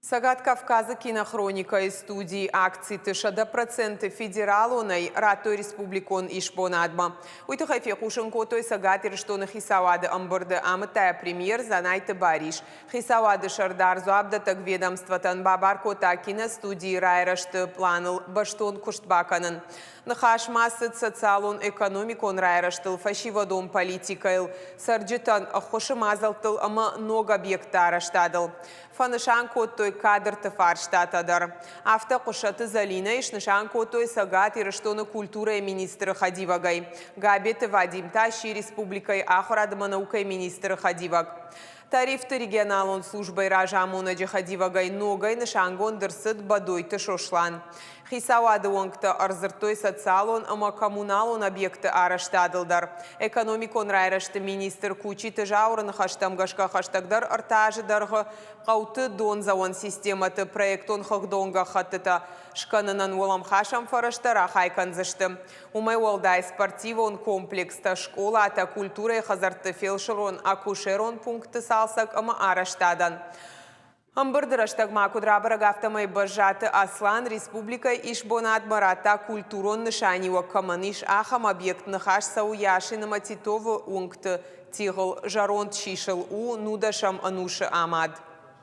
Сагат Кавказа кинохроника из студии акции тышада проценты федералуной ратой республикон ишбонадма. Уйтахайфе хушенко той сагат ирштона хисавады амбырды амытая премьер занайты бариш. Хисавады шардар зуабда так ведомстватан бабарко такина студии райрашты планыл баштон куштбаканын. Нахаш массыт социалон экономикон райраштыл фашивадон политикайл. Сарджитан хошымазалтыл ама ног объекта раштадыл. Фанышан той кадр тефарштатадар. Авто кушаты залина ишнышан той сагат ирштона культура министра Хадивагай. Габет Вадим Тащи республикой ахурадма наукой министра Хадиваг. Тарифты регионалон службой ражамуна Джахадивагай ногай нышангон дырсыт бадой тышошлан. Хисавады оңкты арзыртой социалон ама коммуналон объекты араштадылдар. Экономикон райрашты министр кучи тыжаурын хаштамгашка хаштагдар артажыдарғы қауты донзауан систематы проектон хагдонга хаттыта. Шканынан олам хашам фараштара хайканзышты. Умай олдай спортивон комплекста школа ата культура и хазарты фелшерон акушерон пункты салсак ама араштадан. Амбырдыраштаг макудрабараг автомай бажаты Аслан республика ишбонат марата культурон нышанива каманиш ахам объект нахаш сауяши на матитовы унгты тигл жарон чишел у нудашам ануши амад.